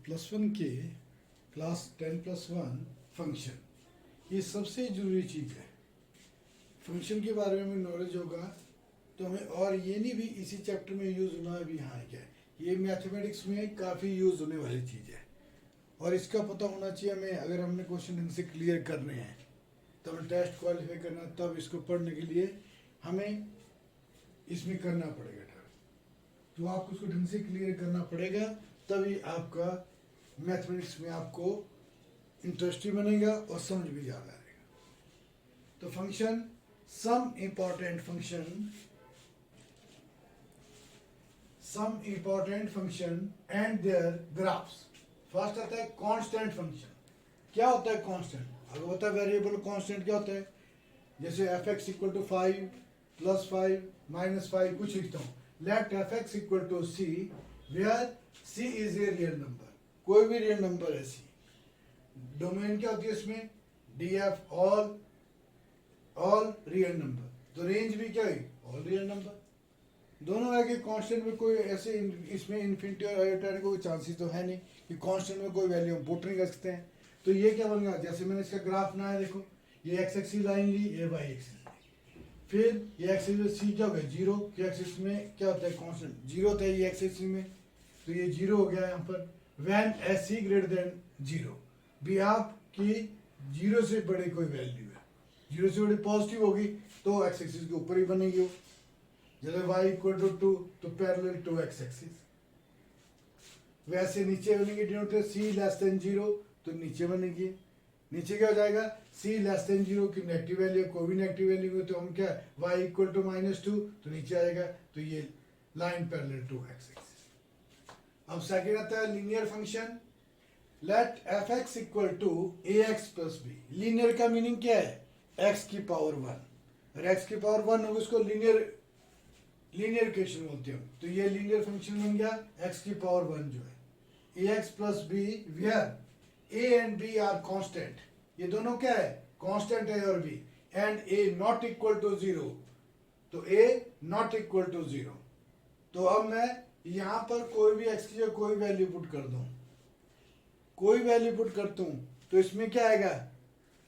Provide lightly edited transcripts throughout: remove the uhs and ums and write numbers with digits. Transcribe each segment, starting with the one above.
Plus one के class 10+1 function, ये सबसे ज़रूरी चीज़ है। फंक्शन के बारे में नॉलेज होगा तो हमें, और ये नहीं भी इसी चैप्टर में यूज़ होना भी, हाँ क्या ये मैथमेटिक्स में काफ़ी यूज़ होने वाली चीज़ है और इसका पता होना चाहिए हमें। अगर हमने क्वेश्चन ढंग से क्लियर करने हैं तो हमें टेस्ट क्वालिफाई करना, तब इसको पढ़ने के लिए हमें इसमें करना पड़ेगा। तो आपको उसको ढंग से क्लियर करना पड़ेगा, तभी आपका मैथमेटिक्स में आपको इंटरेस्ट भी बनेगा और समझ भी ज़्यादा आएगा। तो function, some important function and their graphs. First आता है कांस्टेंट फंक्शन। क्या होता है कांस्टेंट? अगर होता है वेरिएबल कांस्टेंट, क्या होता है? जैसे fx इक्वल टू 5 + 5 - 5 कुछ लिखता हूँ। Let fx equal to c where c is a real number. कोई भी रियल नंबर है c। डोमेन क्या होती है इसमें? df, all real number. तो रेंज भी क्या है? All real number. दोनों है कि कांस्टेंट में कोई ऐसे इसमें इन्फिनिटी और आयोटा का कोई चांसेस तो है नहीं कि कांस्टेंट में कोई वैल्यू हम पुट नहीं कर सकते हैं। तो ये क्या बन गया? जैसे मैंने इसका ग्राफ बनाया, देखो ये एक्स एक्सिस लाइन ली, ये वाई एक्सिस ली, फिर ये एक्सिस में सी क्या हो गया? 0। कि एक्सिस में क्या होता है? कांस्टेंट 0 होता है ये एक्सिस में, तो ये 0 हो गया यहाँ पर। When s c greater than 0, भी आपकी 0 से बड़े कोई वैल्यू है, 0 से बड़ी पॉजिटिव होगी तो एक्स एक्सिस के ऊपर ही बनेगी वो। जैसे y इक्वल टू 2 तो पैरेलल टू एक्स एक्सिस। वैसे नीचे बनेगी डिनोमिनेटर c लेस देन 0 तो नीचे बनेगी। नीचे क्या हो जाएगा? c लेस देन 0 की नेगेटिव वैल्यू, कोई भी नेगेटिव वैल्यू हो तो हम क्या, y इक्वल टू -2 तो नीचे आएगा। तो ये line parallel to x axis. अब सेकंड आता है linear function. Let fx equal to ax plus b। Linear का मीनिंग क्या है? x की पावर 1। और x की पावर 1 होगी उसको लीनियर इक्वेशन बोलते हो। तो ये लीनियर फंक्शन बन गया x की पावर 1 जो है ax plus b where a and b are constant. ये दोनों क्या है? कांस्टेंट है और b, and a not equal to 0। तो a नॉट इक्वल टू 0। तो अब मैं यहां पर कोई भी x की कोई वैल्यू पुट कर दूं, कोई वैल्यू पुट करता हूं तो इसमें क्या आएगा?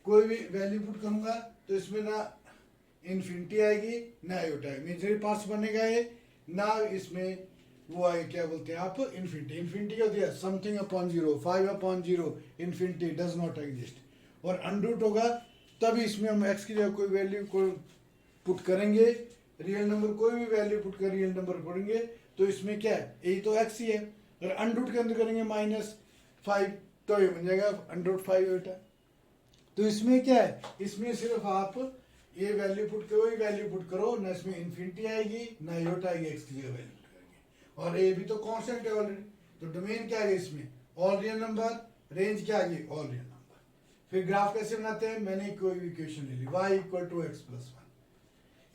कोई भी वैल्यू पुट करूंगा तो इसमें ना इन्फिनिटी आएगी ना आयोटा आएगी, मेजर पार्ट्स बनेगा ये ना, इसमें वो आए क्या बोलते हैं आप? इन्फिनिटी। इन्फिनिटी क्या होती है? Something upon 0, 5/0, infinity does not exist. और अनरूट होगा तभी इसमें हम x की जगह कोई वैल्यू को पुट करेंगे, रियल नंबर कोई भी वैल्यू पुट कर रियल नंबर पढ़ेंगे तो इसमें क्या है? यही तो x ही है। और अनरूट के अंदर करेंगे -5 तो ये बन जाएगा √5 आयोटा। तो इसमें क्या है? इसमें सिर्फ आप ये वैल्यू पुट करो, ये वैल्यू पुट करो, ना इसमें इन्फिनिटी आएगी ना आयोटा आएगी, एक्स की जगह वैल्यू पुट करेंगे। और ए भी तो कांस्टेंट है ऑलरेडी, तो डोमेन क्या है इसमें? All real number. रेंज क्या आ गई? All real number. फिर ग्राफ कैसे बनाते हैं? मैंने कोई भी इक्वेशन ले ली, y equal to x plus 1।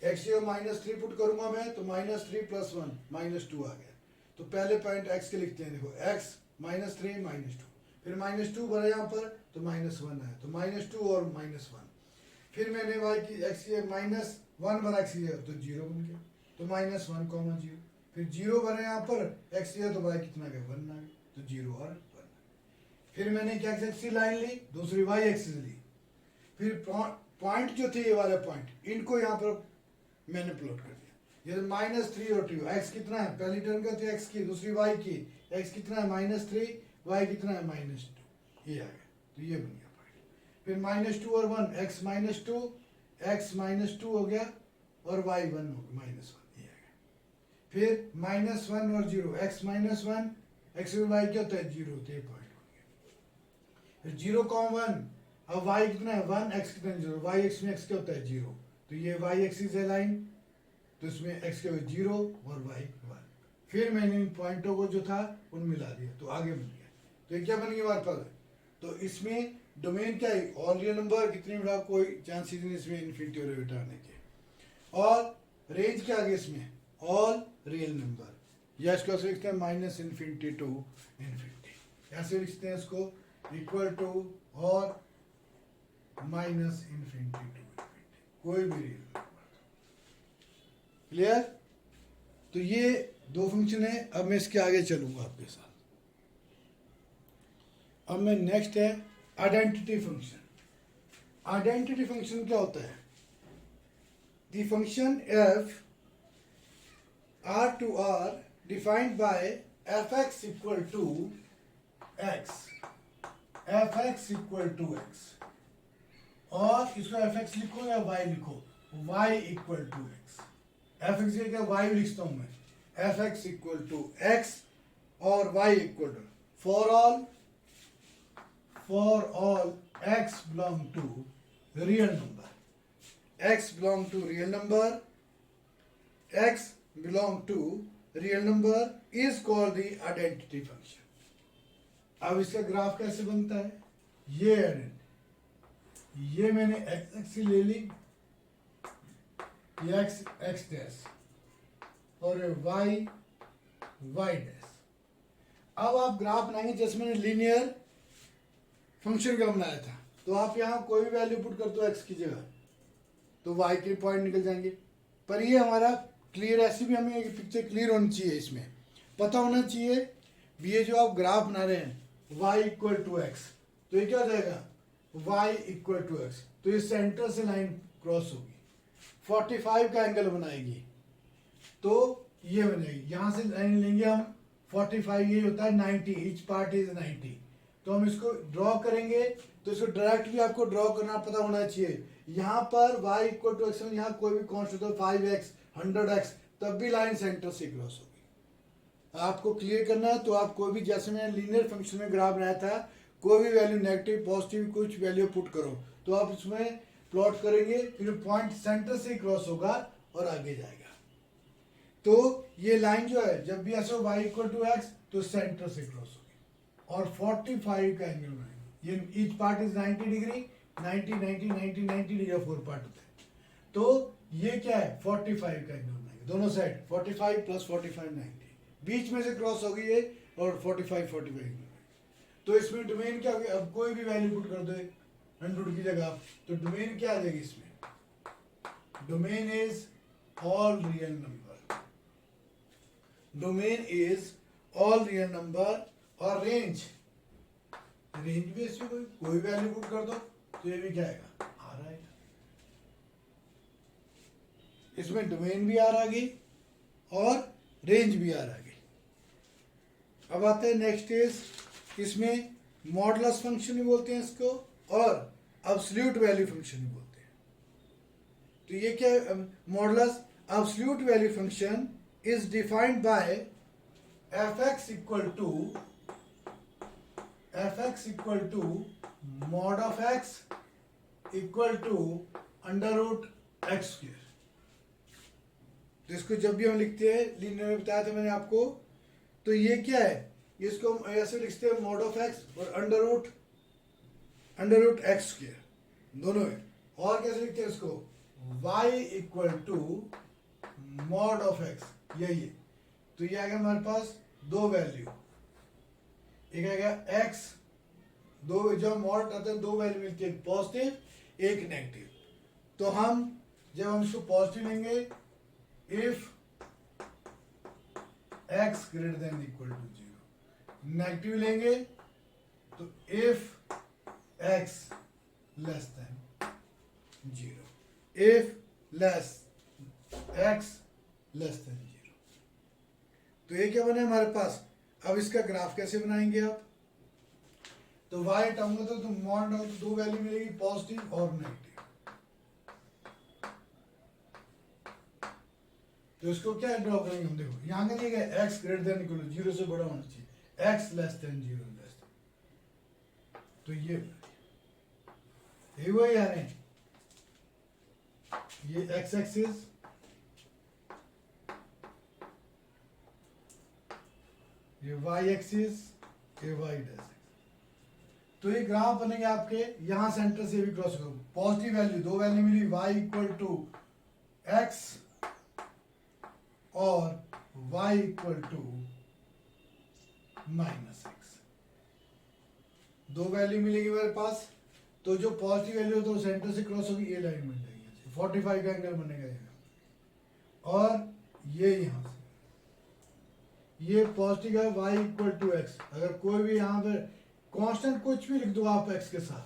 X की -3 पुट करूंगा मैं तो -3 + 1 -2 आ गया। तो पहले पॉइंट x के लिखते हैं, देखो x -3 -2, फिर -2 भरा यहाँ पर तो -1 आया, तो -2 और -1। फिर मैंने y की x की -1 भरा x की जगह तो 0 बन गया, तो -1, 0। फिर 0 भरा यहाँ पर x की जगह तो y कितना गया? 1 आ गया, तो 0 और 1। फिर मैंने क्या एक्सिस लाइन ली, दूसरी y एक्सिस ली। फिर पॉइंट जो थे ये वाले पॉइंट, इनको यहाँ पर मैंने प्लॉट कर दिया। जैसे -3 और 2, x कितना है? पहली टर्म क्या थी? x की, दूसरी y की। x कितना है? -3, y कितना है? -2। ये आ गया, तो ये बन गया पॉइंट। फिर -2 और 1, x -2 हो गया और y 1 हो गया, -1 ये आ गया। फिर -1 और 0, x -1, x और y क्या होता है? 0 होते हैं, पॉइंट बन गया। फिर 0, 1, अब y कितना है? 1, x कितना है? 0, y x में x क्या होता है? 0। तो ये y एक्सिस है लाइन, तो इसमें x क्या है? 0 और y 1। फिर मैंने इन पॉइंटों को जो था उन मिला दिया तो आगे बन गया। तो ये क्या बनेगी हमारे पास, तो इसमें डोमेन क्या है, ऑल रियल नंबर, कितनी बड़ा कोई चांसेस नहीं इसमें इन्फिनिटी और रिटर्न आने के, और रेंज क्या आ गया इसमें, ऑल रियल नंबर, या इसको ऐसे लिखते हैं माइनस इन्फिनिटी टू इन्फिनिटी, ऐसे लिखते हैं इसको इक्वल टू और माइनस इन्फिनिटी टू इन्फिनिटी, कोई भी रियल नंबर। क्लियर? तो ये दो फंक्शन है। अब मैं इसके आगे चलूंगा आपके साथ। अब मैं नेक्स्ट है आइडेंटिटी फंक्शन। आइडेंटिटी फंक्शन क्या होता है, the function f R to R defined by f x equal to x, f x equal to x, और इसको एफ एक्स लिखो या वाई लिखो, y equal to x, f x क्या y लिखता हूं मैं, f x equal to x और y equal to, for all x belong to real number, x belong to real number, x belong to real number is called the identity function. अब इसका graph कैसे बनता है, ये identity, ये मैंने x axis ले ली, ये x डैश और y डैश। अब आप ग्राफ बनाएंगे जैसे मैंने लीनियर फंक्शन का बनाया था, तो आप यहाँ कोई भी वैल्यू पुट करते हो x की जगह तो y के पॉइंट निकल जाएंगे। पर ये हमारा क्लियर, ऐसी भी हमें एक पिक्चर क्लियर होनी चाहिए, इसमें पता होना चाहिए ये जो आप ग्राफ बना रहे हैं y इक्वल टू एक्स, तो ये क्या हो जाएगा y इक्वल टू एक्स, तो ये सेंटर से लाइन क्रॉस होगी, 45 का एंगल बनाएगी, तो ये बनेगी, यहाँ से लाइन लेंगे हम 45, ये होता है 90, ईच पार्ट इज 90, तो हम इसको ड्रॉ करेंगे, तो इसको डायरेक्ट भी आपको ड्रॉ करना पता होना चाहिए। यहाँ पर y इक्वल टू एक्स, यहाँ कोई भी कांस्टेंट हो 5x 100x, तब भी लाइन सेंटर से क्रॉस होगी। आपको क्लियर करना है, तो आप कोई भी, जैसे मैंने लीनियर फंक्शन में ग्राफ बनाया था, कोई भी वैल्यू नेगेटिव पॉजिटिव कुछ वैल्यू पुट करो, तो आप इसमें प्लॉट करेंगे, फिर पॉइंट सेंटर से क्रॉस होगा और आगे जाएगा। तो ये लाइन जो है जब भी ऐसे y इक्वल टू एक्स, तो सेंटर से क्रॉस होगी और 45 का एंगल बनाएंगे, ये each part is 90 degree, 90 90 90 90 degree का 4 पार्ट होता है, तो ये क्या है 45 का एंगल बनाएंगे दोनों साइड, 45 प्लस 45 90, बीच में से क्रॉस होगी ये और 45 45। तो इसमें डोमेन क्या होगी, अब कोई भी वैल्यू पुट कर दो 100 की जगह, तो डोमेन क्या आ जाएगी इसमें, domain is all real number, domain is all real number, और रेंज भी इसमें कोई वैल्यू पुट कर दो, तो ये भी क्या आएगा आर आएगा, इसमें डोमेन भी आर आ गई और रेंज भी आर आ गई। अब आते हैं नेक्स्ट इज, इसमें मॉडुलस फंक्शन भी बोलते हैं इसको, और एब्सोल्यूट वैल्यू फंक्शन भी बोलते हैं। तो ये क्या है, modulus absolute value function is defined by f x equal to mod of x equal to under root x square. तो इसको जब भी हम लिखते हैं, लीनियर में बताया था मैंने आपको, तो ये क्या है, इसको ऐसे लिखते हैं मॉड ऑफ एक्स और अंडर रूट एक्स स्क्वायर दोनों है। और कैसे लिखते हैं इसको, y equal to mod of x, यही है। तो ये आएगा हमारे पास दो वैल्यू, एक आएगा x, दो जब मॉड आते हैं दो वैल्यू मिलती है, एक पॉजिटिव एक नेगेटिव। तो जब हम इसको पॉजिटिव लेंगे, if x greater than equal to 0, negative लेंगे तो if x less than 0, if x less than 0। तो ये क्या बना हमारे पास। अब इसका ग्राफ कैसे बनाएंगे आप, तो y हटाऊंगा तो मॉड तो दो वैल्यू मिलेगी, पॉजिटिव और नेगेटिव। तो इसको क्या ड्रॉ करेंगे हम, देखो यहाँ का दिया गया x greater than equal to 0 से बड़ा होना चाहिए, x less than 0 less than, तो ये वही आ रहे हैं, ये x एक्सिस, ये y एक्सिस, ये y डैश एक्सिस। तो ये ग्राफ बनेंगे आपके, यहाँ सेंटर से भी क्रॉस करो, पॉजिटिव वैल्यू, दो वैल्यू मिली, y इक्वल टू एक्स और y equal to minus x, दो वैल्यू मिलेगी मेरे पास। तो जो पॉजिटिव वैल्यू तो सेंटर से क्रॉस होगी, ये लाइन बन जाएगी, 45 का एंगल बनेगा यहाँ। और ये यहाँ से ये पॉजिटिव है, y इक्वल टू एक्स, अगर कोई भी यहाँ पर कांस्टेंट कुछ भी लिख दो आप x के साथ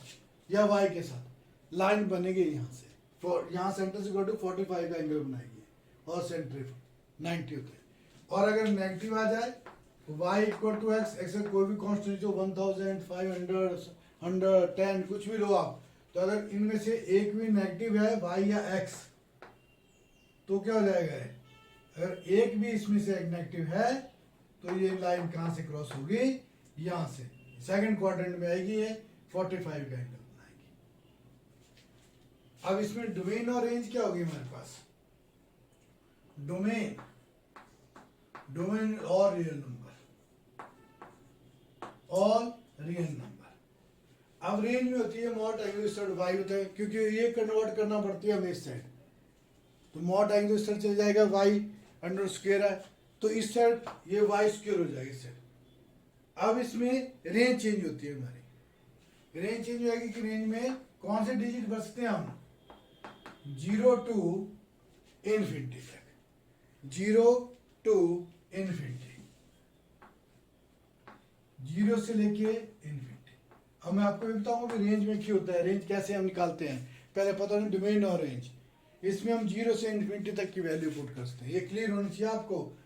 या y के साथ, लाइन बनेगी यहाँ से, यहाँ सेंटर से 45 का एंगल बनाएगी और सेंटर 90 होता है। और अगर नेगेटिव आ जाए, y equal to x, x कोई भी कांस्टेंट जो 1500 110 कुछ भी लो आप, तो अगर इनमें से एक भी नेगेटिव है y या x, तो क्या हो जाएगा, अगर एक भी इसमें से एक नेगेटिव है तो ये लाइन कहाँ से क्रॉस होगी, यहाँ से सेकंड क्वाड्रेंट में आएगी, ये 45 का एंगल बनाएगी। अब इसमें डोमेन और रेंज क्या होगी हमारे पास, डोमेन और रियल नंबर, अब रेंज में होती है मॉड एंगुलर साइड y होता है, क्योंकि ये कन्वर्ट करना पड़ती है हमें इस साइड, तो मॉड एंगुलर साइड चल जाएगा y अंडर स्क्वायर है, तो इस साइड ये y स्क्वायर हो जाएगा इस साइड। अब इसमें रेंज चेंज होती है हमारी, रेंज चेंज हो जाएगी कि रेंज में कौन से डिजिट बढ़ सकते हैं हम, 0 टू इन्फिनिटी तक, 0 टू इन्फिनिटी, 0 से लेके इन्फिनिटी। अब मैं आपको भी बताऊंगा कि रेंज में क्यों होता है, रेंज कैसे हम निकालते हैं, पहले पता नहीं डोमेन और रेंज, इसमें हम 0 से इन्फिनिटी तक की वैल्यू पुट कर सकते हैं, ये क्लियर होना चाहिए आपको।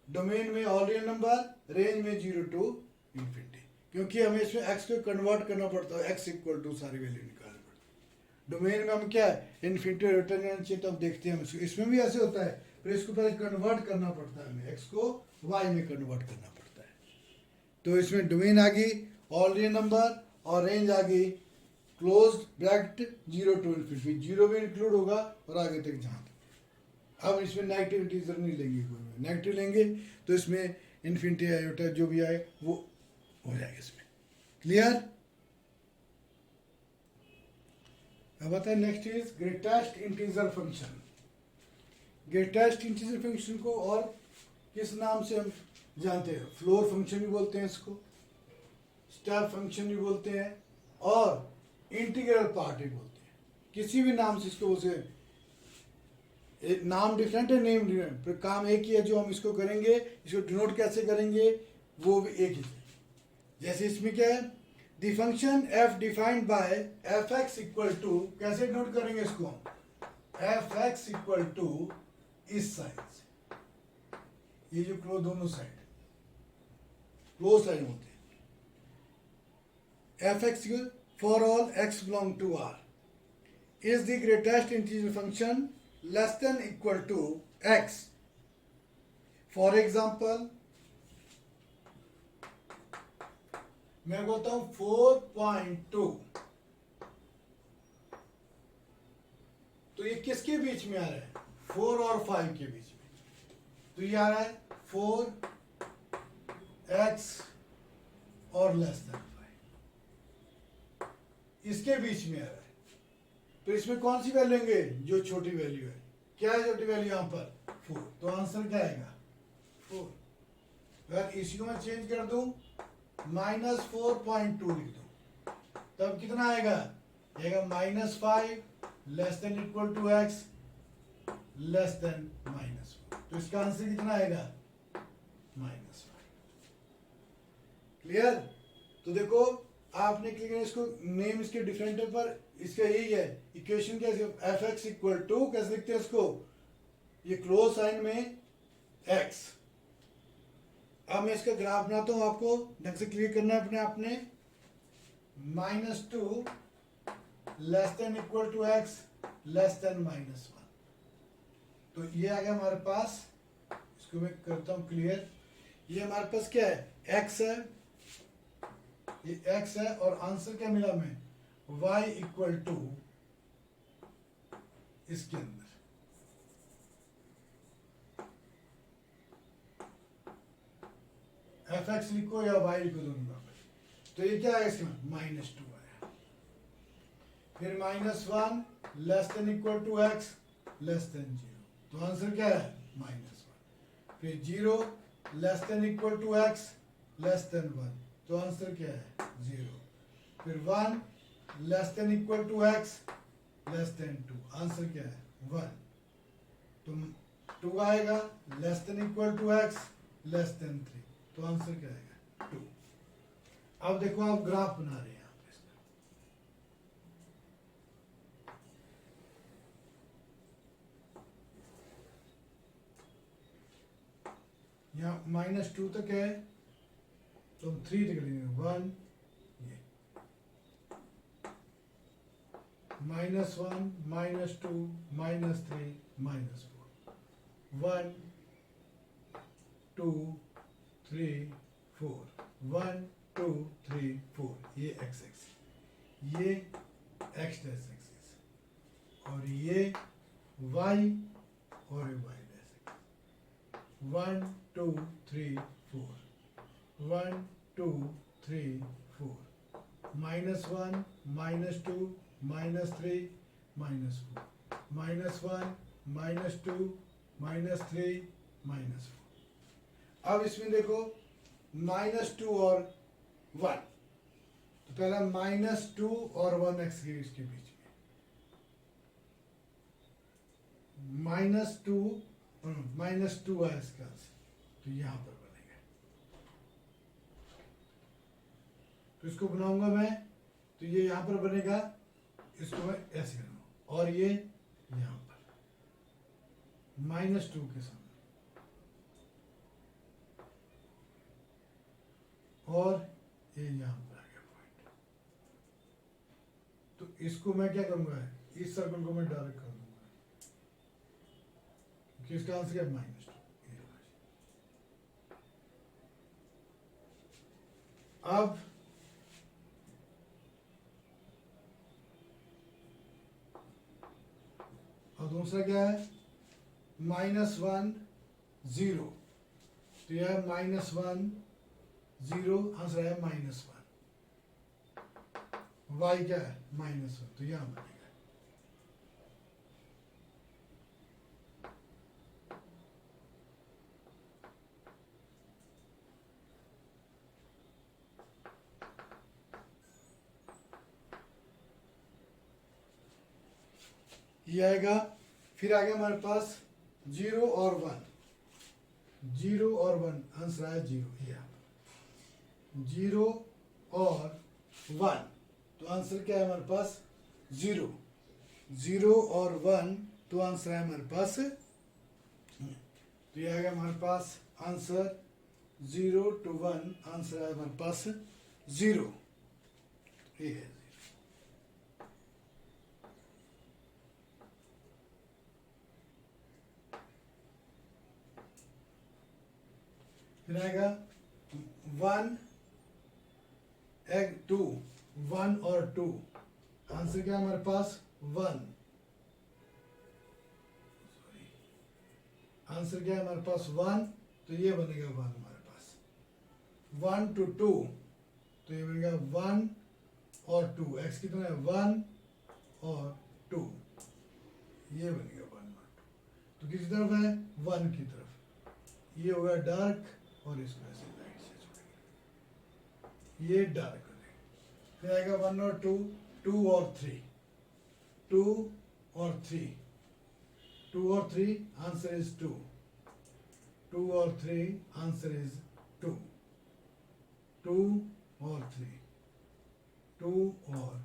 डोमेन में ऑल रियल नंबर, रेंज में 0 टू इन्फिनिटी, क्योंकि हमें इसमें x को कन्वर्ट करना पड़ता है, x इक्वल टू सारी वैल्यू निकालनी पड़ती है। डोमेन में हम क्या है, इन्फिनिटी रिटर्न करना चाहिए, तो अब देखते हैं हम इसमें भी ऐसे होता है, फिर इसको पहले कन्वर्ट करना पड़ता है हमें, x को y में कन्वर्ट करना पड़ता है। तो इसमें डोमेन आ गई ऑल रियल नंबर और रेंज आ गई क्लोज ब्रैकेट 0 टू इन्फिनिटी, 0 भी इंक्लूड होगा और आगे तक जहाँ तक। अब इसमें नेगेटिव इंटीजर नहीं लेंगे, कोई नेगेटिव लेंगे तो इसमें इन्फिनिटी आयोटा जो भी आए वो हो जाएगा इसमें, क्लियर। अब आता है next is greatest integer function. Greatest integer function को और किस नाम से हम जानते हैं, फ्लोर फंक्शन भी बोलते हैं इसको, स्टेप फंक्शन भी बोलते हैं और इंटीग्रल पार्ट भी बोलते हैं, किसी भी नाम से इसको बोलते हैं। नाम डिफरेंट है, नेम डिफरेंट, पर काम एक ही है। जो हम इसको करेंगे, इसको डिनोट कैसे करेंगे वो भी एक ही है। जैसे इसमें क्या है, the function f defined by f x equal to, कैसे डिनोट करेंगे इसको हम, एफ एक्स इक्वल टू इस साइड से, ये जो क्लोज दोनों साइड क्लोज साइड होते हैं, f x for all x belong to r is the greatest integer function less than equal to x. For example, मैं बोलता हूं 4.2, तो ये किसके बीच में आ रहा है, 4 और 5 के बीच में, तो ये आ रहा है 4x और लेस देन 5, इसके बीच में आ रहा है। तो इसमें कौन सी वैल्यू लेंगे, जो छोटी वैल्यू है, क्या है छोटी वैल्यू यहाँ पर 4, तो आंसर क्या आएगा 4। अगर इसी को मैं चेंज कर दूं -4.2 लिख दूं, तब कितना आएगा, -5 less than equal to x less than -4, तो इसका आंसर कितना आएगा -5। क्लियर। तो देखो आपने क्लिक किया, इसको नेम इसके डिफरेंट है, पर इसका यही है इक्वेशन कैसे, एफ एक्स इक्वल टू कैसे लिखते हैं इसको, ये क्लोज साइन में x। अब मैं इसका ग्राफ बनाता हूं, आपको ढंग से क्लियर करना है अपने आपने, -2 less than equal to x less than -1, तो ये आ गया हमारे पास। इसको मैं करता हूं क्लियर, ये हमारे पास क्या है, x है, ये x है, और आंसर क्या मिला हमें, y इक्वल टू इसके अंदर एफ एक्स लिखो या y लिखो, दोनों बराबर। तो ये क्या आएगा इसका -2 आया। फिर -1 less than equal to x less than 0, तो आंसर क्या है -1। फिर 0 less than equal to x less than 1, तो आंसर क्या है 0। फिर 1 less than equal to x less than 2, answer क्या है 1। तो 2 आएगा less than equal to x less than 3, तो आंसर क्या आएगा 2। अब देखो आप ग्राफ बना रहे हैं यहाँ पे इसका। यहाँ -2 तक है, तो हम 3 तक लेंगे 1, ये -1 -2 -3 -4, 1 2 3 4, 1 2 3 4, ये x एक्सिस, ये x डैश एक्सिस, और ये y और ये y डैश एक्सिस। 1 2 3 4, 1 2 3 4, -1 -2 -3 -4, -1 -2 -3 -4। अब इसमें देखो -2 और 1, तो पहला -2 और 1 x के इसके बीच में -2 है इसका आंसर, तो यहाँ पर बनेगा। तो इसको बनाऊंगा मैं, तो ये यहाँ पर बनेगा, इसको मैं ऐसे करूँगा, और ये यहाँ पर -2 के सामने, और ये यहाँ पर आ गया पॉइंट। तो इसको मैं क्या करूँगा, इस सर्कल को मैं डायरेक्ट कर दूंगा, क्योंकि इसका आंसर क्या है -2। अब और दूसरा क्या है -1 0, तो यह है -1 0, आंसर है -1। y क्या है -1, तो यहां बनेगा। ये आएगा। फिर आ गया हमारे पास 0 और 1, 0 और 1, आंसर आया 0। ये 0 और 1, तो आंसर क्या है हमारे पास 0। 0 और 1, तो आंसर है हमारे पास, तो ये आएगा हमारे पास आंसर 0 to 1, आंसर है हमारे पास 0। ये है 0। फिर आएगा 1 2, 1 और 2, आंसर क्या है हमारे पास 1। आंसर क्या है हमारे पास 1, तो ये बनेगा 1 हमारे पास। 1 to 2, तो ये बनेगा 1 और 2, x कितना है 1 और 2, ये बनेगा 1 और 2। तो किसी तरफ है 1 की तरफ, ये होगा डार्क, और इसको ऐसे लाइट से छोड़ेंगे, ये डार्क हो जाएगा। फिर आएगा 1 और 2, 2 और 3, 2 और 3, 2 और 3, आंसर इज 2। 2 और 3, आंसर इज 2। 2 और 3, 2 और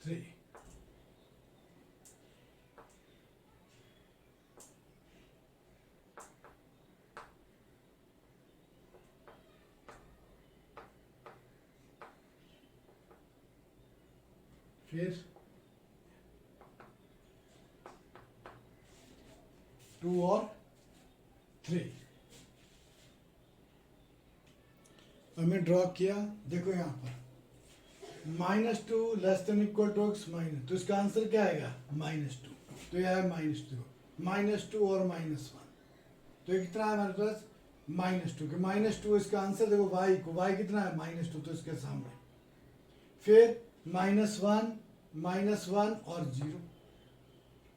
3। फिर 2 और 3, हमने ड्रॉ किया। देखो यहाँ पर -2 less than equal to x minus, तो इसका आंसर क्या आएगा -2, तो यह है -2 और -1, तो ये कितना है हमारे पास -2 कि -2 इसका आंसर देखो y कितना है -2 तो इसके सामने, फिर -1 -1 और 0,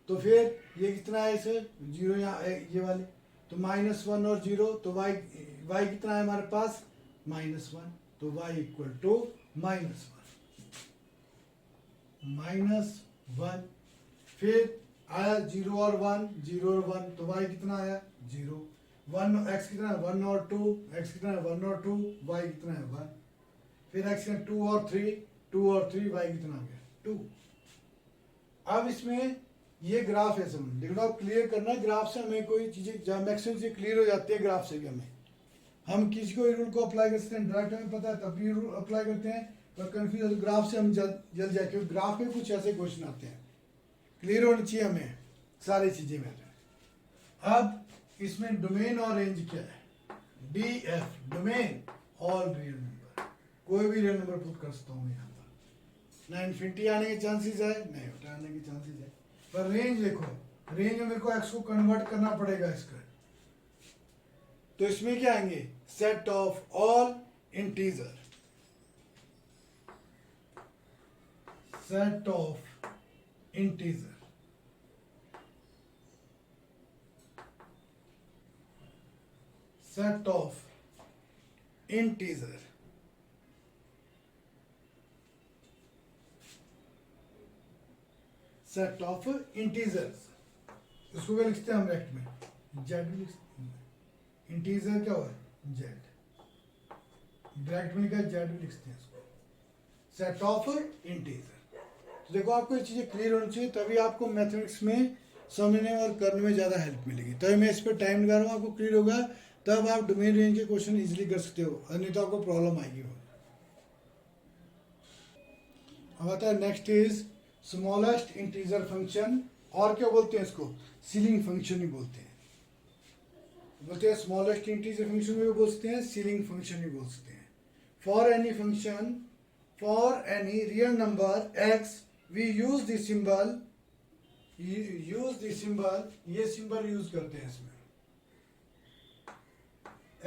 तो फिर ये कितना है इसे 0 यहाँ ये वाले, तो -1 और 0 तो y कितना है हमारे पास -1, तो y इक्वल टू -1, फिर आया 0 और 1, 0 और 1 तो y कितना आया 0, 1 x कितना है 1 और 2, x कितना है 1 और 2, y कितना है 1, फिर x कितना 2 और 3, 2 और 3, y कितना आ गया 2। अब इसमें ये ग्राफ है, समझ देखो आप क्लियर करना, ग्राफ से हमें कोई चीजें मैक्सिमम चीजें क्लियर हो जाती है ग्राफ से भी, हम किसी को रूल को अप्लाई कर सकते हैं, डायरेक्ट हमें पता है तब भी रूल अप्लाई करते हैं, पर कंफ्यूज ग्राफ से हम जल जाए क्योंकि ग्राफ में कुछ ऐसे क्वेश्चन आते हैं, क्लियर होनी चाहिए हमें सारी चीजें में। अब इसमें डोमेन और रेंज क्या है, DF domain all real number, कोई भी रियल नंबर पुट कर सकता हूँ यहाँ पर, ना इन्फिनिटी आने के चांसेस है ना आने के चांसेस है, पर रेंज देखो, रेंज में मेरे को x को कन्वर्ट करना पड़ेगा इसका, तो इसमें क्या आएंगे set of all integer, set of integer, set of integer, set of integers, इसको क्या लिखते हैं हम रेक्ट में z भी लिखते हैं, इंटीजर क्या हुआ z, ब्रैकेट में लिखा z भी लिखते हैं इसको, सेट ऑफ इंटीजर। तो देखो आपको ये चीजें क्लियर होनी चाहिए, तभी आपको मैथमेटिक्स में समझने और करने में ज़्यादा हेल्प मिलेगी, तभी मैं इस पर टाइम लगा रहा हूँ, आपको क्लियर होगा तब आप डोमेन रेंज के क्वेश्चन इजीली कर सकते हो, नहीं तो आपको प्रॉब्लम आएगी। अब आता है next is smallest integer function, और क्या बोलते हैं इसको सीलिंग फंक्शन ही बोलते हैं, स्मॉलेस्ट इंटीजर फंक्शन भी बोल सकते हैं, सीलिंग फंक्शन भी बोल सकते हैं। For any function, for any real number x we use this symbol, ये सिंबल यूज करते हैं इसमें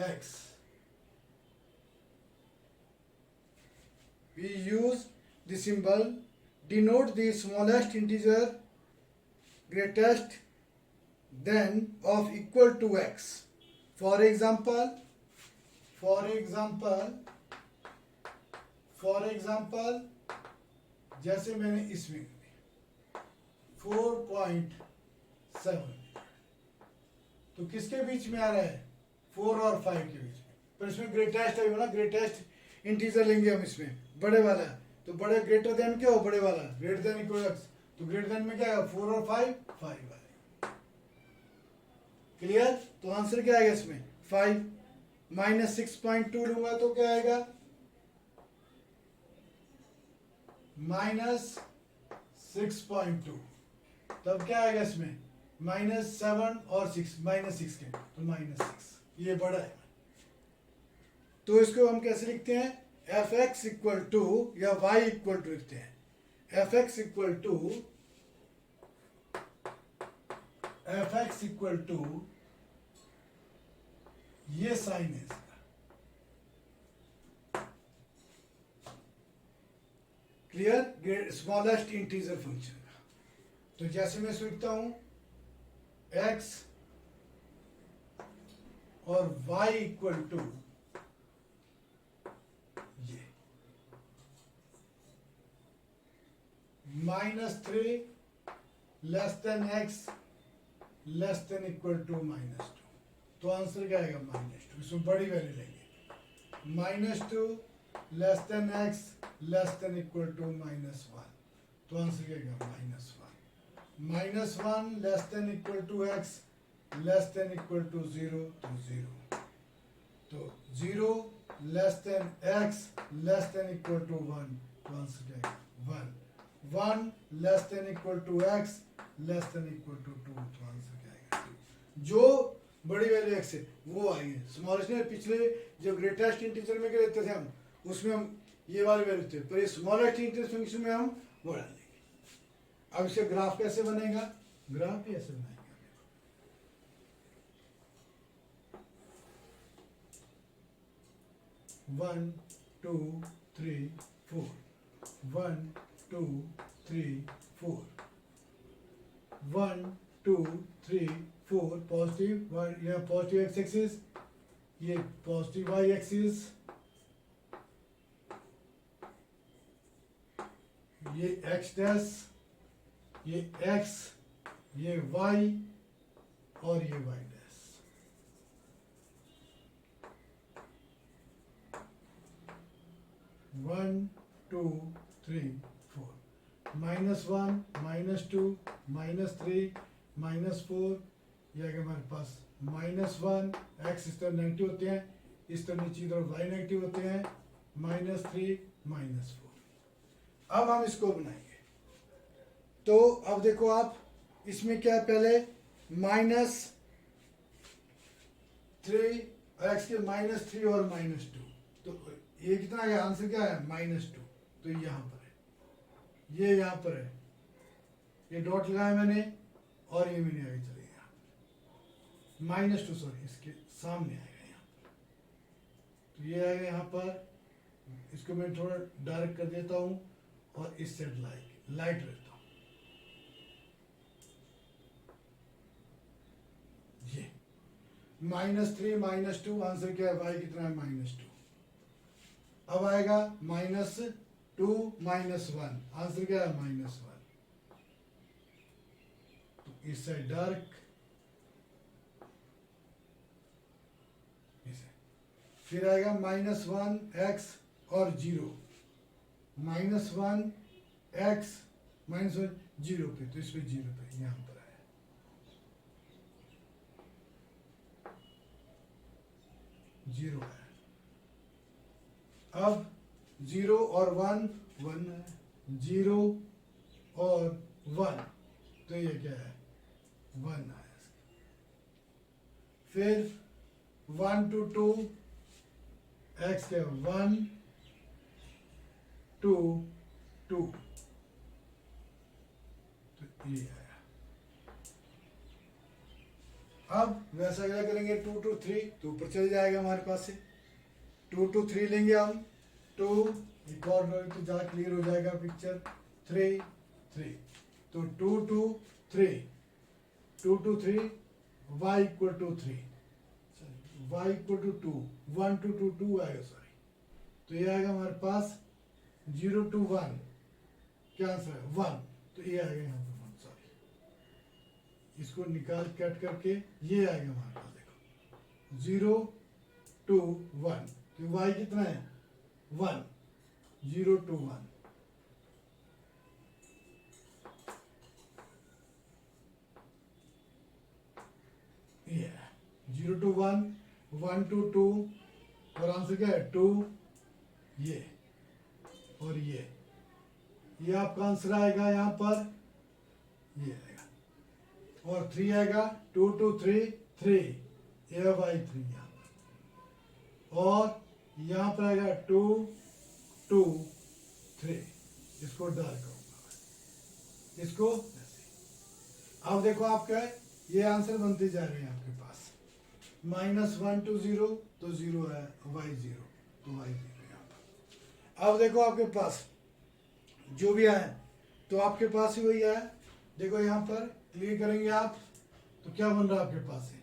x, we use the symbol denote the smallest integer greatest than of equal to x. For example, जैसे मैंने इसमें 4.7, तो किसके बीच में आ रहा है 4 और 5 के बीच में, पर इसमें ग्रेटेस्ट है ना, ग्रेटेस्ट इंटीजर लेंगे हम इसमें बड़े वाला, तो बड़े ग्रेटर देन क्या हो बड़े वाला ग्रेटर देन इक्वल एक्स, तो ग्रेटर देन में क्या है 4 और 5 वाले, क्लियर। तो आंसर क्या आएगा इसमें 5, -6.2 लूंगा तो क्या आएगा -6.2, तब क्या आएगा इसमें -7 और 6 -6 के, तो -6 ये बड़ा है, तो इसको हम कैसे लिखते हैं fx इक्वल टू या y इक्वल टू लिखते हैं, fx इक्वल टू ये साइन है इसका, क्लियर, स्मॉलेस्ट इंटीजर फंक्शन का। तो जैसे मैं लिखता हूं x और y इक्वल टू ये -3 less than x less than equal to -2, तो आंसर क्या आएगा -2, इसमें बड़ी वैल्यू लेंगे, -2 less than x less than equal to -1, तो आंसर क्या आएगा -1, -1 less than equal to x less than equal to 0, तो 0, तो 0 less than x less than equal to 1, तो आंसर क्या आएगा 1, 1 less than equal to x less than equal to 2, तो answer क्या आएगा 2, जो बड़ी वैल्यू x है वो आएगी, स्मॉलेस्ट में पिछले जो ग्रेटेस्ट इंटीजर में लेते थे हम उसमें हम ये वाली वैल्यू थे, पर ये स्मॉलेस्ट इंटीजर फंक्शन में हम वो डाल देंगे। अब इसे ग्राफ कैसे बनेगा, ग्राफ भी ऐसे बनाएंगे, 1 2 3 4 1 2 3 4 1 2 3 4 पॉजिटिव यह पॉजिटिव एक्स एक्सिस, ये पॉजिटिव वाई एक्सिस, ये एक्स डैश, ये एक्स, ये वाई और ये y dash. One two three four, -1 -2 -3 -4, ये आगे हमारे पास -1 एक्स इस तरफ नेगेटिव होते हैं, इस तरफ नीचे तरफ वाई नेगेटिव होते हैं, -3 -4। अब हम इसको बनाएंगे। तो अब देखो आप, इसमें क्या है, पहले -3 एक्स के -3 और -2, तो ये कितना है, आंसर क्या है, -2। तो यहाँ पर है, ये यहाँ पर है, ये डॉट लगाया मैंने और ये मैंने आगे चले यहाँ -2, सॉरी इसके सामने आएगा यहाँ पर। तो ये आएगा यहाँ पर, इसको मैं थोड़ा डार्क कर देता हूँ और इस साइड लाइट रहता हूँ। ये -3 -2, आंसर क्या है, वाई कितना है, -2। अब आएगा -2 -1, आंसर क्या है, -1। तो इस साइड डार्क, इसे फिर आएगा -1 एक्स और 0, -1 एक्स -1 0 पे, तो इस पे 0 पे यहाँ पर आया, जीरो है। अब 0 और 1 1 है, 0 और 1, तो ये क्या है, 1 आया। फिर 1 to 2 एक्स के 1 2 2, तो ये आया। अब वैसा क्या करेंगे, 2 to 3, तो ऊपर चल जाएगा हमारे पास से, 2 to 3 लेंगे हम, 2 एक और तो ज़्यादा क्लियर हो जाएगा पिक्चर, 3 3, तो 2 to 3 2 to 3 y equal to 3, y equal to 2, 1 to 2 2 आएगा, सॉरी। तो ये आएगा हमारे पास 0 to 1, क्या आंसर है, 1, तो ये आएगा यहाँ पर 1, सॉरी। इसको निकाल कट करके ये आएगा हमारे पास, देखो 0 to 1, तो y कितना है, 1, 0 to 1, ये 0 to 1, 1 to 2, और आंसर क्या है, 2, ये और ये आपका आंसर आएगा यहाँ पर, ये आएगा, और 3 आएगा, 2 to 3 3, ये बाई 3 यहाँ पर, और यहाँ पर आएगा 2 2 3, इसको डार्क करूंगा, इसको ऐसे। अब देखो आपका ये आंसर बनते जा रहे हैं आपके पास, -1 to 0, तो 0 है, y 0, तो y 0 यहाँ पर। अब देखो आपके पास जो भी आए, तो आपके पास ही वही है, देखो यहाँ पर क्लियर करेंगे आप, तो क्या बन रहा है आपके पास है,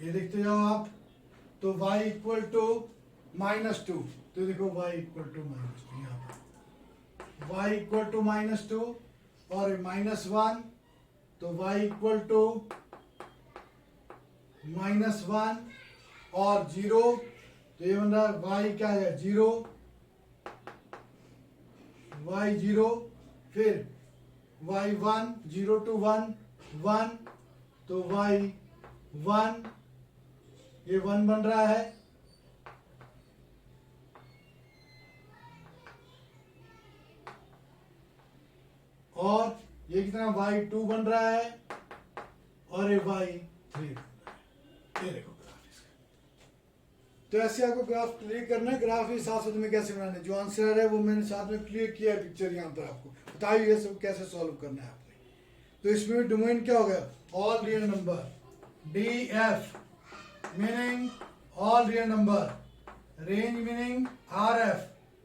ये देखते जाओ आप, तो y इक्वल टू -2, तो देखो y इक्वल टू -2 यहाँ पर, y इक्वल टू -2 और -1, तो y इक्वल टू -1 और 0, तो ये बन रहा है y क्या है, 0, y 0, फिर y 1, 0 to 1 1, तो y 1, ये 1 बन रहा है, और ये कितना y 2 बन रहा है, और ये y 3 बन रहा है। ये देखो ग्राफ इसका। तो ऐसे आपको ग्राफ क्लियर करना है, ग्राफ के साथ साथ में कैसे बनाना है, जो आंसर है वो मैंने साथ में क्लियर किया है, पिक्चर यहाँ पर आपको बताइए ये सब कैसे सॉल्व करना है आपने। तो इसमें डोमेन क्या हो गया, all real number, DF meaning all real number. Range meaning RF,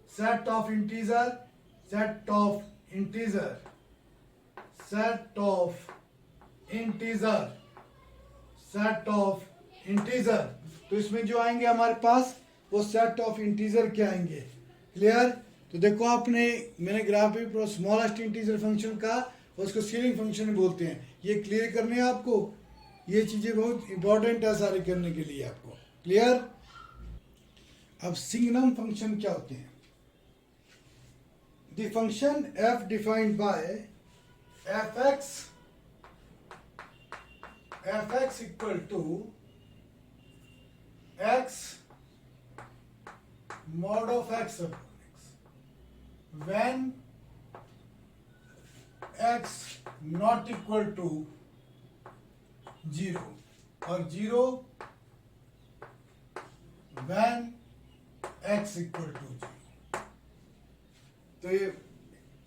set of integer, set of integer, set of integer, set of integer. तो इसमें जो आएंगे हमारे पास वो सेट ऑफ इंटीजर के आएंगे. क्लियर? तो देखो आपने, मैंने ग्राफ भी स्मॉलेस्ट इंटीजर फंक्शन का उसको सीलिंग फंक्शन बोलते हैं. ये क्लियर करने हैं आपको. ये चीजें बहुत इंपॉर्टेंट है सारी करने के लिए आपको. क्लियर? अब सिग्नम फंक्शन क्या होते हैं? The function f defined by fx equal to x mod of x upon x when x not equal to 0 और 0 when x equal to 0. तो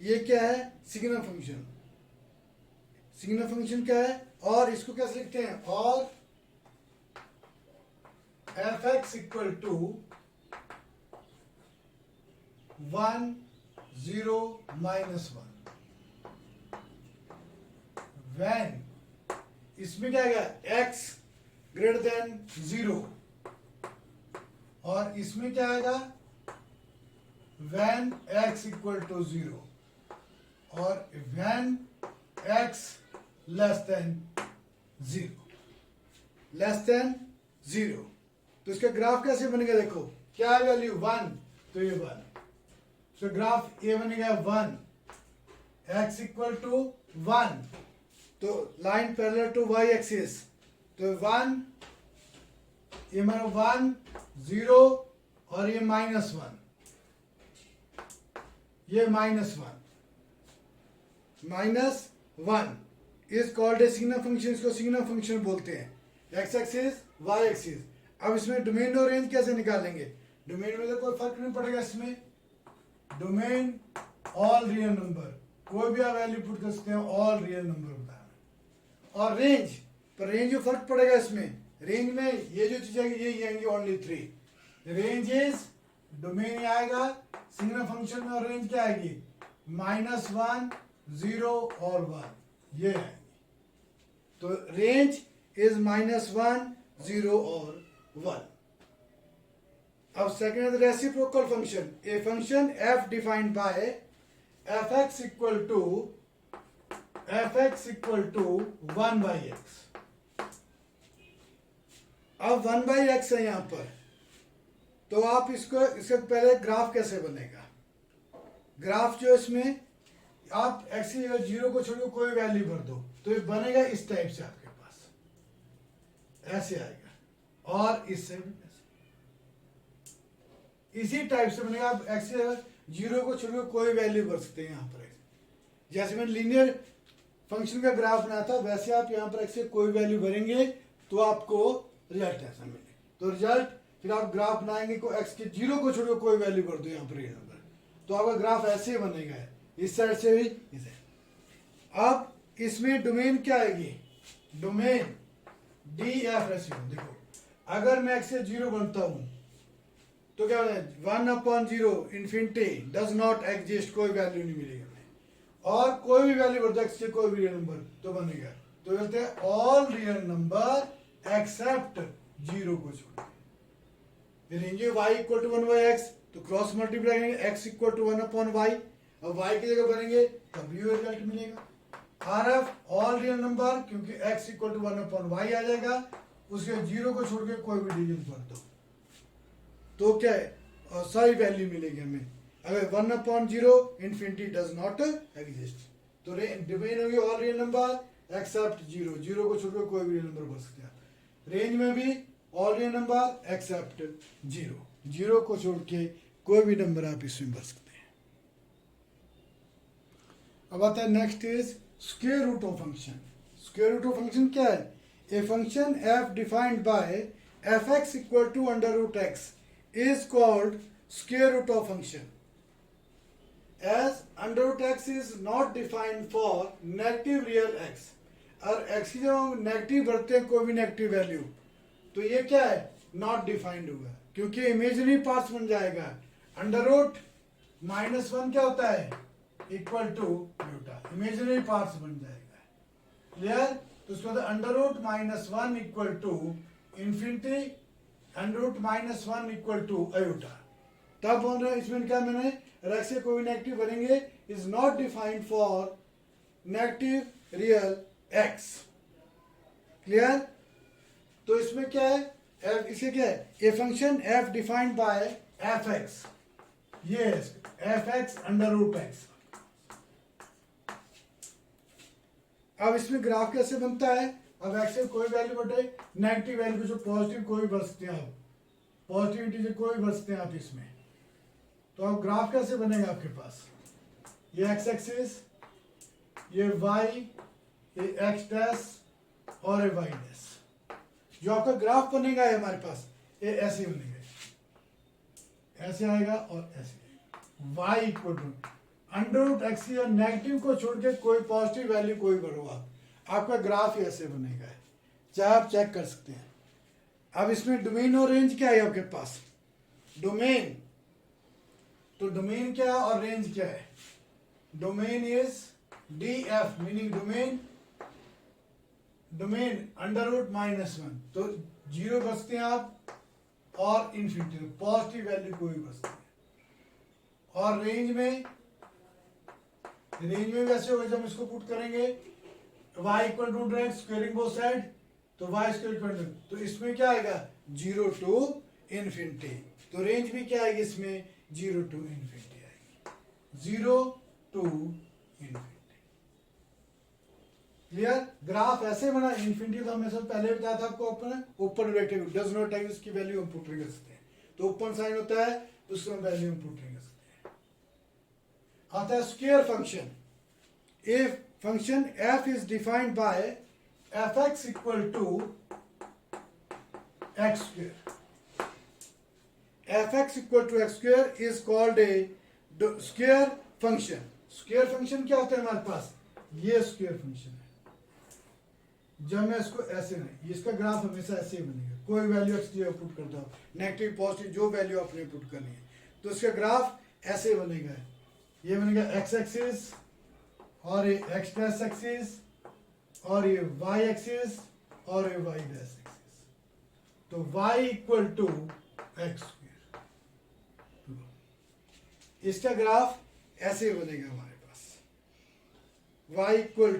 ये क्या है? Signum function. सिग्नम फंक्शन क्या है? और इसको कैसे लिखते हैं? और fx इक्वल टू 1 0 -1 when इसमें क्या आएगा? x ग्रेटर देन 0 और इसमें क्या आएगा? when x इक्वल टू 0 और when x less than 0. Less than 0. तो इसका ग्राफ कैसे बनेगा? देखो क्या है वैल्यू? 1. तो ये 1. तो ग्राफ ये बनेगा 1, x इक्वल टू 1. तो line parallel to y axis. तो 1 ये हमारा 1 0 और ये -1. ये -1 is called A signum function. इसको सिग्नम फंक्शन बोलते हैं. x axis y axis. अब इसमें डोमेन और रेंज कैसे निकालेंगे? डोमेन में तो कोई फर्क नहीं पड़ेगा. इसमें डोमेन ऑल रियल नंबर, कोई भी आप वैल्यू पुट कर सकते हैं. ऑल रियल नंबर बताना. और रेंज, पर रेंज में फर्क पड़ेगा. इसमें रेंज में ये जो चीज आएगी ये आएंगी ओनली 3. रेंज इज डोमेन आएगा सिग्नम फंक्शन में. और रेंज क्या आएगी? -1 0 और 1 ये आएंगी. तो रेंज इज -1 0 और 1. अब सेकेंड है reciprocal function. A function f defined by fx equal to 1 by x. अब 1 by x है यहां पर. तो आप इसके पहले ग्राफ कैसे बनेगा? ग्राफ जो इसमें आप x की जगह 0 को छोड़ कोई वैल्यू भर दो तो ये बनेगा इस टाइप से. आपके पास ऐसे आएगा और इससे भी इसी टाइप से बनेगा. आप x की जगह 0 को छोड़ कोई वैल्यू भर सकते हैं यहाँ पर. जैसे मैंने लीनियर फंक्शन का ग्राफ बनाया था वैसे आप यहाँ पर x से कोई वैल्यू भरेंगे तो आपको रिजल्ट ऐसा मिलेगा. तो रिजल्ट फिर आप ग्राफ बनाएंगे को x के 0 को छोड़ कोई वैल्यू भर दो यहाँ पर ये नंबर. तो आपका ग्राफ ऐसे ही बनेगा. इस साइड से भी इसे. अब इसमें डोमेन क्या आएगी? Domain DF ratio. देखो अगर मैं x से 0 बनता हूं तो क्या होता है? 1/0 इन्फिनिटी डज नॉट एग्जिस्ट. कोई वैल्यू नहीं मिलेगी. और कोई भी वैल्यू बढ़ता है से कोई भी रियल नंबर तो बनेगा. तो बोलते हैं ऑल रियल नंबर एक्सेप्ट 0 को छोड़. Range y equal to 1 by x. तो क्रॉस मल्टीप्लाई करेंगे x इक्वल टू 1/y. अब y की जगह बनेंगे तब ये रिजल्ट मिलेगा. RF ऑल रियल नंबर क्योंकि x इक्वल टू 1/y आ जाएगा. उसके 0 को छोड़ के कोई भी डिवीजन कर दो तो क्या है? सारी वैल्यू मिलेगी हमें. अगर 1/0 इन्फिनिटी डज नॉट एग्जिस्ट. तो डोमेन होगी ऑल रियल नंबर एक्सेप्ट 0. 0 को छोड़कर कोई भी रियल नंबर भर सकते हैं. रेंज में भी ऑल रियल नंबर एक्सेप्ट 0. 0 को छोड़ के कोई भी नंबर आप इसमें भर सकते हैं. अब आता है next is square root of function. Square root of function क्या है? A function f defined by fx equal to √x is called square root of function. As √x is not defined for negative real x. और x की जब हम negative भरते हैं कोई भी नेगेटिव वैल्यू तो ये क्या है? नॉट डिफाइंड होगा क्योंकि इमेजिनरी पार्ट्स बन जाएगा। अंडर रूट -1 क्या होता है equal to beta, imaginary parts बन जाएगा। क्लियर? तो उसके बाद under root -1 equal to infinity, under root -1 equal to iota. तब बोल रहे हैं इसमें क्या मैंने रख से कोई नेगेटिव बनेंगे is not defined for negative real x. Clear? तो इसमें क्या है एफ, इसके क्या है a function f defined by f x, ये f x under root x. अब इसमें ग्राफ कैसे बनता है? अब एक्स से कोई वैल्यू बटे नेगेटिव वैल्यू जो पॉजिटिव कोई भर सकते हैं आप, पॉजिटिव इंटीजर कोई भर सकते हैं आप इसमें। तो अब ग्राफ कैसे बनेगा आपके पास? ये एक्स एक्सिस, ये वाई, ये एक्स डैश और ये वाई डैश। जो आपका ग्राफ बनेगा है हमारे पास ये ऐसे बनेगा, ऐसे आएगा और ऐसे। Y equal to under root x और नेगेटिव को छोड़ के कोई पॉजिटिव वैल्यू कोई भरो आपका ग्राफ ऐसे बनेगा, चाहे आप चेक कर सकते हैं। अब इसमें डोमेन और रेंज क्या है आपके पास? डोमेन, तो डोमेन क्या है और रेंज क्या है? Domain is D F meaning domain under root -1, तो 0 बचते हैं आप और इन्फिनिटी पॉजिटिव वैल्यू कोई बचते हैं। और रेंज में वैसे होगा जब इसको पुट करेंगे y equal to squaring both side, तो y स्क्वेयर इक्वल टू, तो इसमें क्या आएगा 0 टू इन्फिनिटी। तो रेंज भी क्या आएगी इसमें 0 टू इन्फिनिटी आएगी, 0 टू इन्फिनिटी। क्लियर? ग्राफ ऐसे बना, इन्फिनिटी तो हमेशा पहले बताया था आपको, open vector does not exist की वैल्यू हम पुट नहीं कर सकते, तो ओपन साइन होता है उसको हम वैल्यू हम पुट नहीं कर सकते। आता है square function. If function f is defined by fx equal to x square, fx equal to x square is called a square function। Square function क्या होता है हमारे पास? ये स्क्वायर फंक्शन है। जब मैं इसको ऐसे नहीं, इसका ग्राफ हमेशा ऐसे ही बनेगा, कोई वैल्यू एक्स डी पुट कर दो, नेगेटिव पॉजिटिव जो वैल्यू आपने पुट करनी है, तो इसका ग्राफ ऐसे बनेगा। ये बनेगा एक्स एक्सिस और ये एक्स डैश एक्सिस और ये वाई एक्सिस और ये वाई डैश एक्सिस, तो y equal to x square. इसका ग्राफ ऐसे बनेगा हमारे पास, y equal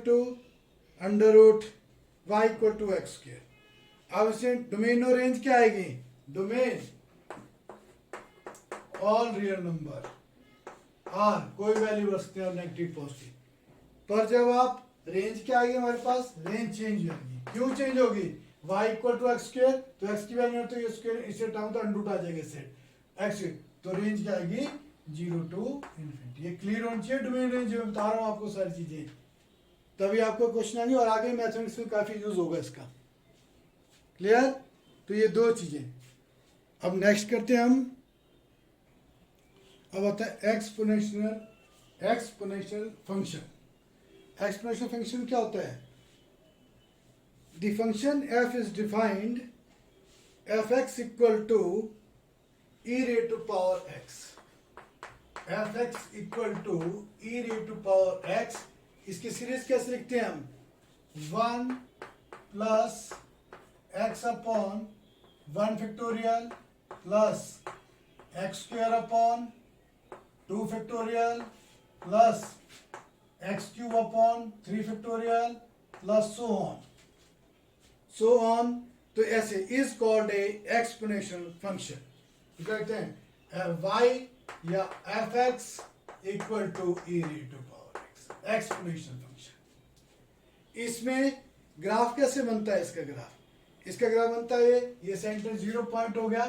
to under root y equal to x square. अब इसे डोमेन और रेंज क्या आएगी? Domain all real number are, कोई वैल्यू रख सकते हैं नेगेटिव पॉजिटिव। पर जब आप रेंज क्या आएगी हमारे पास? रेंज चेंज होगी। क्यों चेंज होगी? y equal to x square, तो x की वैल्यू तो ये स्क्वायर इससे टाउन तो अंडर आ जाएगा सेट x, तो रेंज क्या आएगी 0 टू इन्फिनिटी। ये क्लियर होना चाहिए। डोमेन रेंज में बता रहा हूं आपको सारी चीजें, तभी आपको क्वेश्चन आएंगे और आगे मैथमेटिक्स में काफी यूज होगा इसका। क्लियर? तो ये दो चीजें। अब नेक्स्ट करते हैं हम, अब आता है एक्सपोनेंशियल फंक्शन। एक्सपोनेंशियल फंक्शन क्या होता है? The function f is defined fx equal to e raised to power x, fx equal to e raised to power x। इसकी सीरीज कैसे लिखते हैं हम? 1 plus x upon 1 factorial plus x square upon 2 factorial plus x cube upon 3 factorial plus so on. तो ऐसे is called a exponential function. कहते हैं y या fx equal to e raised to power x, exponential function. इसमें graph कैसे बनता है? इसका ग्राफ बनता है ये सेंटर 0 पॉइंट हो गया,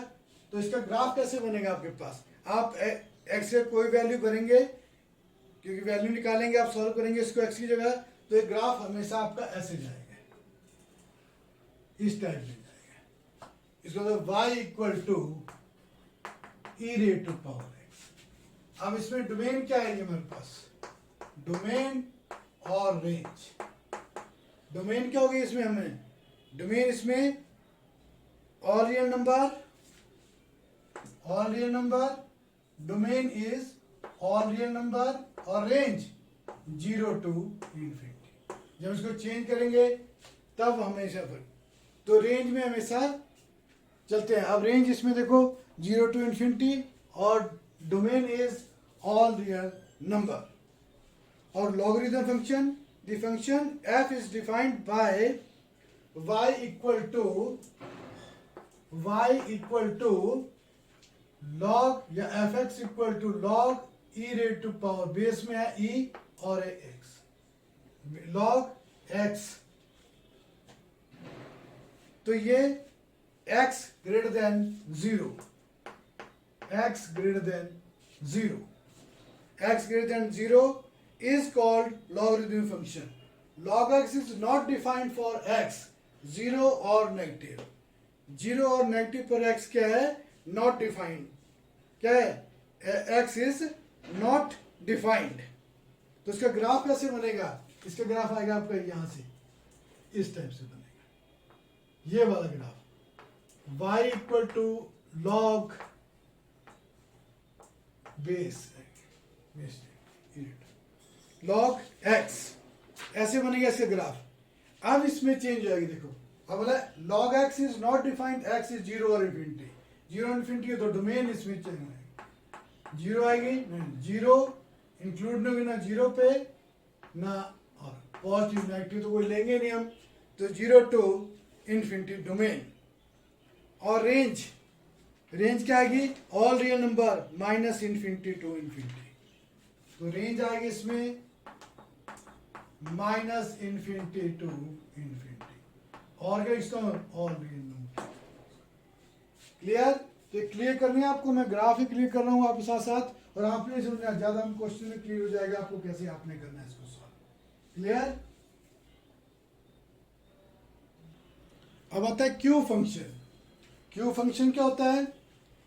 तो इसका ग्राफ कैसे बनेगा आपके पास? आप x से कोई वैल्यू भरेंगे, क्योंकि वैल्यू निकालेंगे, आप सॉल्व करेंगे इसको x की जगह, तो ये ग्राफ हमेशा आपका ऐसे जाएगा, इस टाइप में जाएगा। इसको तो y equal to e raised to power x। अब इसमें डोमेन क्या है हमारे पास? डोमेन और रेंज। डोमेन क्या होगी इसमें? हमें डोमेन इसमें all real number, domain is all real number और रेंज 0 to infinity। जब इसको चेंज करेंगे तब हमेशा पर, तो रेंज में हमेशा चलते हैं। अब रेंज इसमें देखो 0 to infinity और domain is all real number. और logarithm function, the function f is defined by y equal to log या fx equal to log e raised to power, base में है e और है x, log x। तो ये x greater than 0, x greater than 0 is called logarithm function. Log x is not defined for x, 0 और negative. 0 और negative पर x क्या है? Not defined। क्या है? x is not defined। तो इसका ग्राफ कैसे बनेगा? इसका ग्राफ आएगा आपका यहां से, इस टाइप से बनेगा, ये वाला graph. y equal to log base log x, ऐसे बनेगा इसका ग्राफ। अब इसमें चेंज हो जाएगी, देखो अब बोला log x is not defined, x is 0 और इन्फिनिटी, 0 इन्फिनिटी, तो डोमेन इसमें चेंज होगा, 0 आएगी, 0 इंक्लूड नहीं होगी ना 0 पे ना, और पॉजिटिव नेगेटिव तो कोई लेंगे नहीं हम, तो 0 टू इन्फिनिटी डोमेन। और रेंज क्या आएगी? All real number minus infinity to infinity, तो रेंज आएगी इसमें माइनस इन्फिनिटी टू इन्फिनिटी। और क्या इसका ऑल रियल नंबर। क्लियर? तो क्लियर करनी है आपको, मैं ग्राफ ही क्लियर कर रहा हूँ आपके साथ साथ, और आपने समझना ज्यादा, हम क्वेश्चन में क्लियर हो जाएगा आपको कैसे आपने करना है इसको सॉल्व। क्लियर? अब आता है क्यू फंक्शन। क्यू फंक्शन क्या होता है?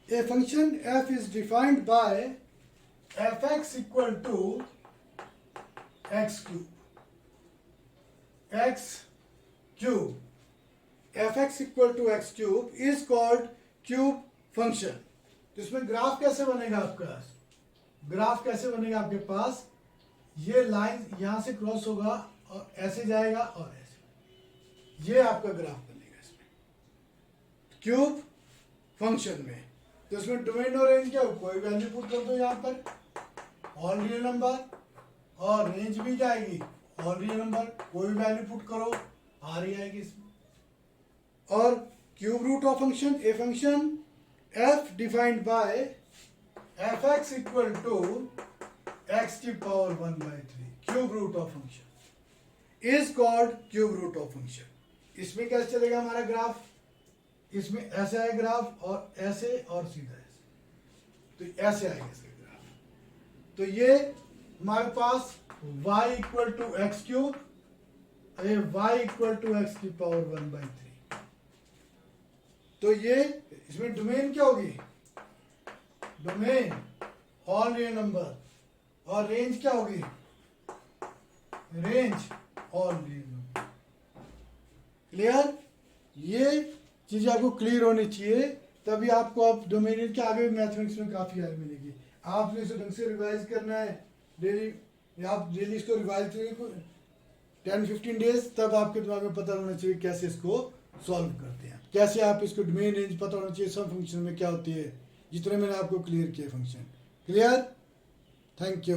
A function f is defined by fx equal to x cube, fx equal to x cube is called cube function. तो इसमें ग्राफ कैसे बनेगा आपका? ग्राफ कैसे बनेगा आपके पास? ये लाइन यहां से क्रॉस होगा और ऐसे जाएगा और ऐसे, ये आपका ग्राफ बनेगा इसमें क्यूब फंक्शन में। तो इसमें डोमेन और रेंज क्या हो, कोई वैल्यू पुट कर दो यहाँ पर, ऑल रियल नंबर, और रेंज भी क्या आएगी? ऑल रियल नंबर, कोई वैल्यू पुट करो, आ रही आएगी इसमें। और cube root of function, a function f defined by fx equal to x की power 1/3, cube root of function is called cube root of function. इसमें कैसे चलेगा हमारा ग्राफ? इसमें ऐसे आएगा ग्राफ, और ऐसे और सीधा ऐसे, तो ऐसे आएगा इसका ग्राफ। तो ये हमारे पास y equal to x cube, y equal to x की पावर 1/3। तो ये इसमें डोमेन क्या होगी? डोमेन ऑल रियल नंबर, और रेंज क्या होगी? Range all real number. Clear? ये चीजें आपको क्लियर होनी चाहिए, तभी आपको आप डोमेन के आगे मैथमेटिक्स में काफी हेल्प मिलेगी। आपने इसे ढंग से रिवाइज करना है डेली, आप डेली इसको रिवाइज करेंगे 10-15 डेज, तब आपके दिमाग में पता होना चाहिए कैसे इसको सॉल्व करते हैं, कैसे आप इसको डोमेन रेंज पता होना चाहिए, सब फंक्शन में क्या होती है, जितने मैंने आपको क्लियर किया फंक्शन। क्लियर? Thank you.